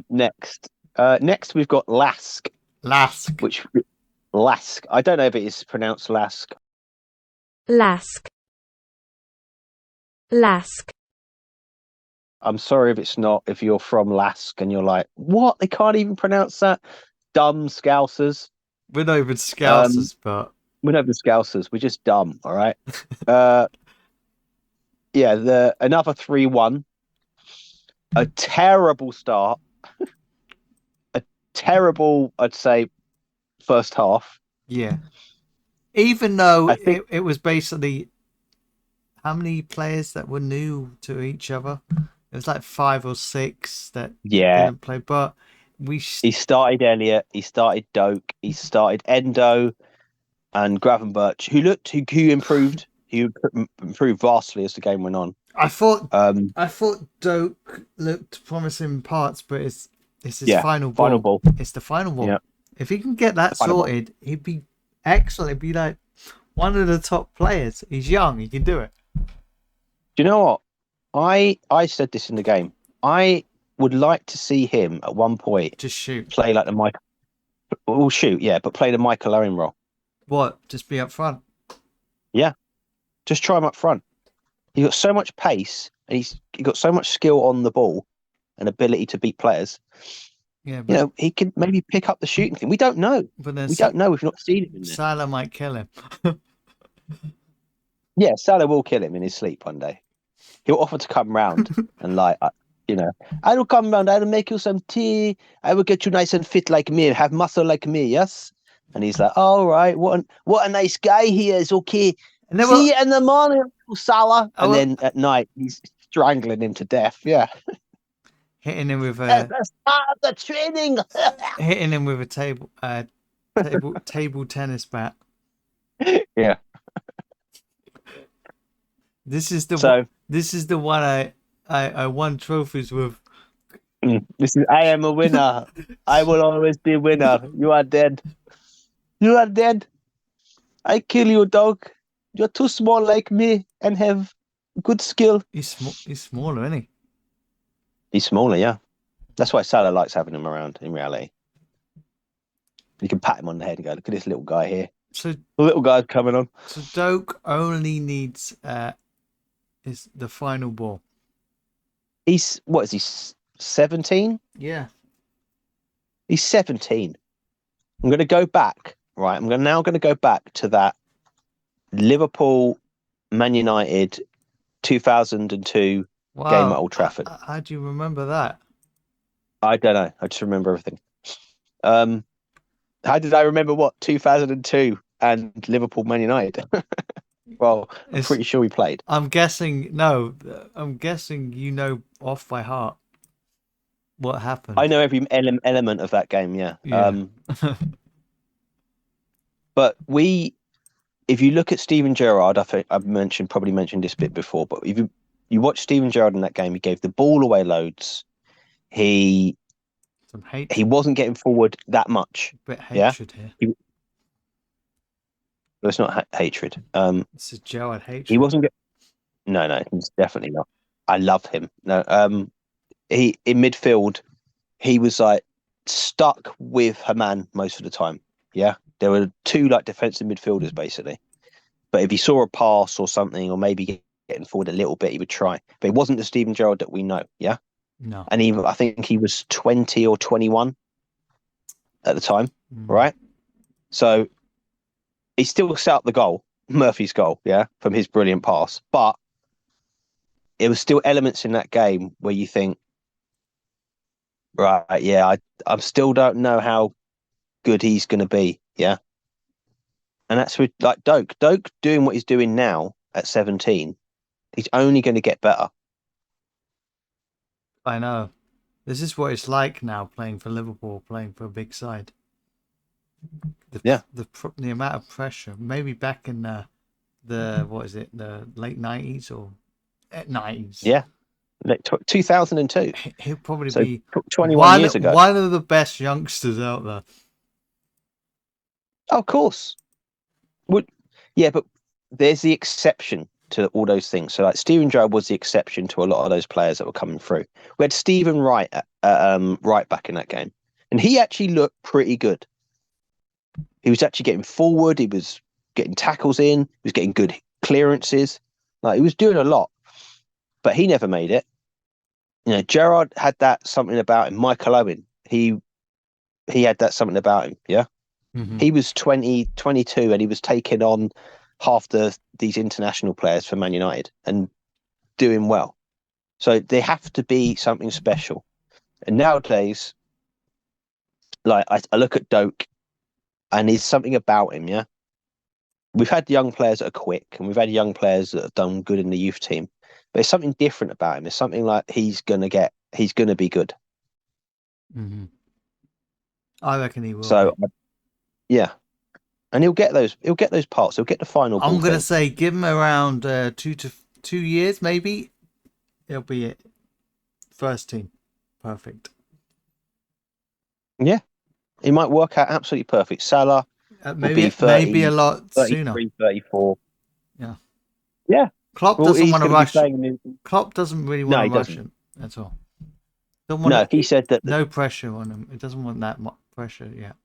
Next. Next we've got Lask, Lask. which Lask. I don't know if it is pronounced Lask. Lask. Lask. I'm sorry if it's not. If you're from Lask and you're like, what? They can't even pronounce that. Dumb Scousers. We're not even Um, Scousers, but we're not the Scousers. We're just dumb. All right. Uh, yeah. The another 3-1. A terrible start. A terrible, I'd say, first half. yeah. Even though I think. it was basically how many players that were new to each other? It was like five or six that Yeah. didn't play, but we He started Elliot. He started Doak. He started Endo and Gravenberch, who improved. He improved vastly as the game went on. I thought Um, I thought Doak looked promising in parts, but it's his yeah, final final ball. ball. It's the final Yeah, ball. If he can get that final ball. sorted, he'd be excellent. He'd be like one of the top players. He's young. He can do it. Do you know what? I said this in the game. I would like to see him at one point Just shoot. play like the Michael. Well, shoot, yeah, but play the Michael Owen role. What? Just be up front. Yeah, just try him up front. He's got so much pace and he got so much skill on the ball and ability to beat players. Yeah, You but know, he could maybe pick up the shooting thing. We don't know. but then We don't know. We've not seen him in there. Salah might kill him. Yeah, Salah will kill him in his sleep one day. He'll offer to come round and you know, I will come round. I will make you some tea. I will get you nice and fit like me, have muscle like me. Yes. And he's like, all right, what a nice guy he is. Okay, And then see you in the morning, Salah. I And will then at night, he's strangling him to death. Yeah, hitting him with a that's part of the training. table tennis bat. Yeah. This is the So this is the one I won trophies with. this is. I am a winner. I will always be a winner. You are dead. You are dead. I kill you, dog. You're too small like me and have good skill. He's smaller, isn't he? He's smaller, yeah. That's why Salah likes having him around in reality. You can pat him on the head and go, look at this little guy here. So The little guy's coming on. Doak only needs is the final ball. He's, what is he, 17? Yeah. He's 17. I'm going to go back, right? Now going to go back to that Liverpool, Man United 2002 game at Wow. Old Trafford. How do you remember that? I don't know. I just remember everything. How did I remember what 2002 and Liverpool Man United? Well, I'm It's pretty sure we played. I'm guessing no. I'm guessing you know off by heart what I happened. know every element of that game, yeah. Yeah. But if you look at Steven Gerrard, I think I've probably mentioned this bit before, but if you watch Steven Gerrard in that game, he gave the ball away loads. He Some he hatred. wasn't getting forward that much. Bit Yeah, hatred here. it's not hatred. This is Gerard He hatred. wasn't. No, he's definitely not. I love him. No, he in midfield, he was like stuck with Haman most of the time. Yeah, there were two like defensive midfielders basically. But if he saw a pass or something, or maybe getting forward a little bit, he would try. But it wasn't the Steven Gerrard that we know. Yeah, No. and I think he was 20 or 21 at the time, Mm. right? So he still set up the goal, Murphy's goal, yeah, from his brilliant pass. But it was still elements in that game where you think, right, yeah, I still don't know how good he's going to be, yeah. And that's with like Doak. Doak doing what he's doing now at 17, he's only going to get better. I know. This is what it's like now playing for Liverpool, playing for a big side. Yeah. The amount of pressure. Maybe back in the what is it, the late 90s or 90s. Yeah, like 2002. He'll probably So be 21 years ago. one of the best youngsters out there. Oh, of course. Would Yeah, but there's the exception. to all those things. So like Steven Gerrard was the exception to a lot of those players that were coming through. We had Stephen Wright at right back in that game, and he actually looked pretty good. He was actually getting forward. He was getting tackles in. He was getting good clearances. Like he was doing a lot, but he never made it. You know, Gerrard had that something about him. Michael Owen, he had that something about him. Yeah. Mm-hmm. He was 22, and he was taking on half these international players for Man United and doing well. So they have to be something special. And nowadays, like I look at Doak, and there's something about him. Yeah, we've had young players that are quick, and we've had young players that have done good in the youth team. But there's something different about him. It's something like he's gonna be good. Mm-hmm. I reckon he will. So, yeah. And he'll get those parts. He'll get the final ball. I'm going to say give him around 2 years, maybe. It'll be it. First team. Perfect. Yeah. He might work out absolutely perfect. Salah maybe 30, maybe a lot 33, sooner. 34. Yeah. Yeah. Klopp Well, doesn't he's want to gonna be rush. Klopp doesn't really want to rush him at all. Don't want No, he said that no pressure on him. It doesn't want that much pressure yet.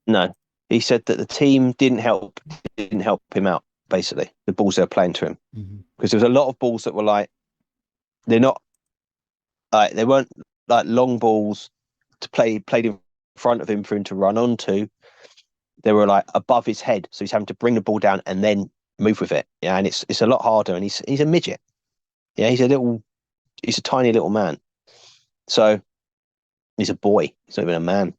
No, he said that the team didn't help him out. Basically, the balls they were playing to him, because there was a lot of balls that were like they weren't like long balls to played in front of him for him to run onto. They were like above his head, so he's having to bring the ball down and then move with it. Yeah, and it's a lot harder. And he's a midget. Yeah, he's a tiny little man. So he's a boy. He's not even a man.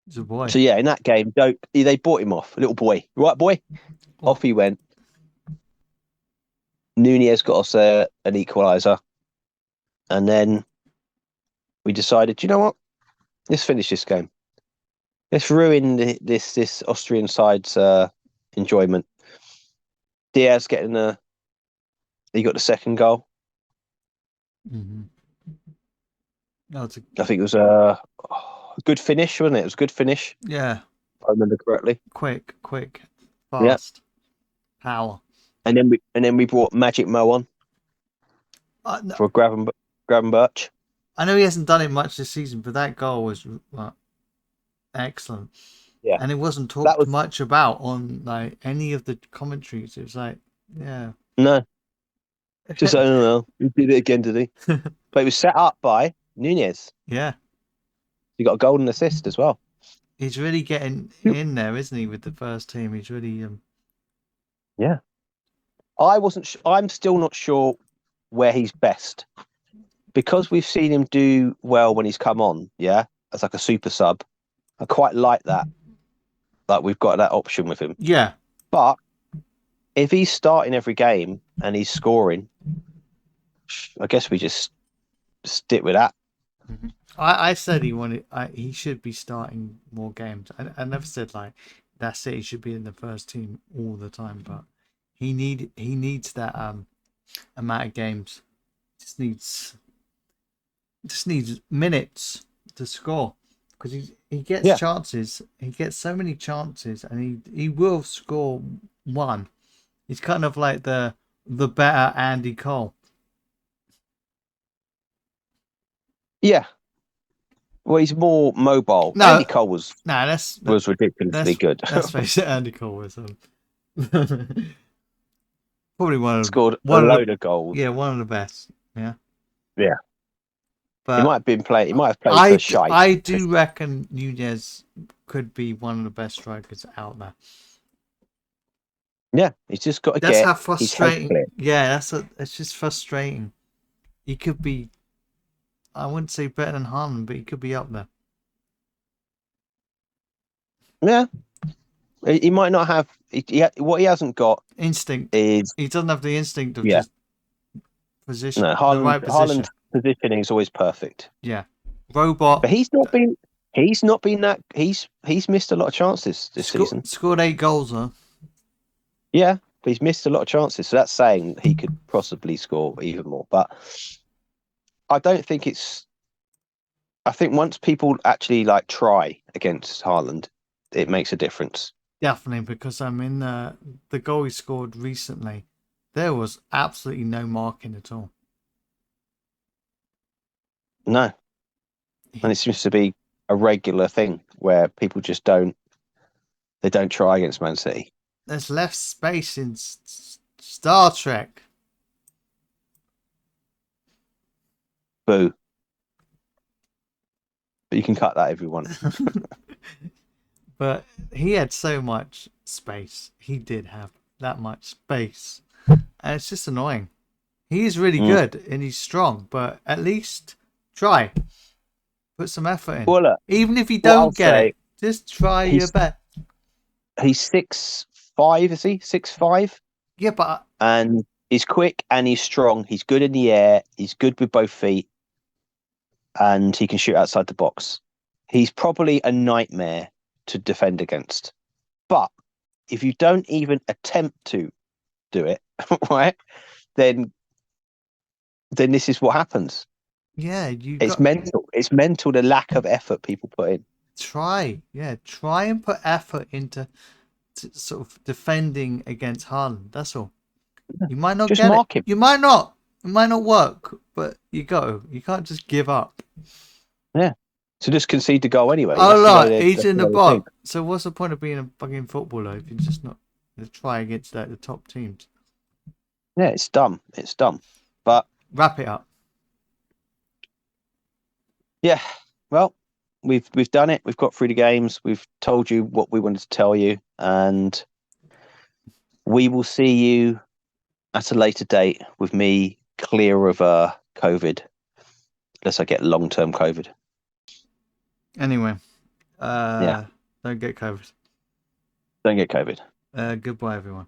He's a boy. So yeah, in that game, they bought him off. A little boy, right, boy. Off he went. Nunez got us an equaliser, and then we decided, you know what? Let's finish this game. Let's ruin this Austrian side's enjoyment. Diaz he got the second goal. Mm-hmm. No, I think it was a good finish, wasn't it? It was a good finish. Yeah. If I remember correctly. Quick, fast, power. And then we brought Magic Mo on for Gravenberch. I know he hasn't done it much this season, but that goal was excellent. Yeah, and it wasn't talked much about on like any of the commentaries. It was like, yeah, no, just I don't know. He did it again, did he? But it was set up by Nunez. Yeah, He got a golden assist as well. He's really getting in there, isn't he, with the first team? He's really Yeah. I'm still not sure where he's best, because we've seen him do well when he's come on, yeah, as like a super sub. I quite like that. Like we've got that option with him. Yeah. But if he's starting every game and he's scoring, I guess we just stick with that. Mm-hmm. I said he should be starting more games. I never said like that's it. He should be in the first team all the time, but he needs that amount of games. Just needs minutes to score, because he gets chances. He gets so many chances, and he will score one. He's kind of like the better Andy Cole. Yeah. Well, he's more mobile. No, Andy Cole was ridiculously good. Let's face it, Andy Cole was probably scored a load of goals. Yeah, one of the best. Yeah. Yeah. But he might have played for shite. I do reckon Nunez could be one of the best strikers out there. Yeah, he's just got to That's how frustrating. Yeah, it's just frustrating. He could be, I wouldn't say better than Haaland, but he could be up there. Yeah. He might not have what he hasn't got. Instinct. He doesn't have the instinct of just position. No, Haaland's positioning is always perfect. Yeah. Robot. But he's not been that he's missed a lot of chances this season. Scored 8 goals, huh? Yeah, but he's missed a lot of chances. So that's saying he could possibly score even more. But I don't think I think once people actually like try against Haaland, it makes a difference. Definitely, because I mean the goal he scored recently, There was absolutely no marking at all. No, and it seems to be a regular thing where people just don't try against Man City. There's less space in Star Trek. Boo. But you can cut that if you want. But he had so much space. He did have that much space. And it's just annoying. He is really good and he's strong, but at least try. Put some effort in. Well, look, even if you don't get say, it, just try your best. He's 6'5", is he? 6'5"? Yeah, but And he's quick and he's strong. He's good in the air. He's good with both feet. And he can shoot outside the box. He's probably a nightmare to defend against. But if you don't even attempt to do it, right, then this is what happens. yeah, It's mental. It's mental, the lack of effort people put in. Try and put effort into sort of defending against Haaland. That's all. You might not Just get mark it. him. You might not. It might not work, but you can't just give up. Yeah. So just concede the goal anyway. Oh That's look, he's in the thing. box. So what's the point of being a fucking footballer if you're just not to try against the top teams? Yeah, it's dumb. It's dumb. But wrap it up. Yeah. Well, we've done it. We've got through the games. We've told you what we wanted to tell you, and we will see you at a later date with me clear of COVID, unless I get long-term COVID. Anyway, Yeah. don't get COVID. Don't get COVID. Goodbye, everyone.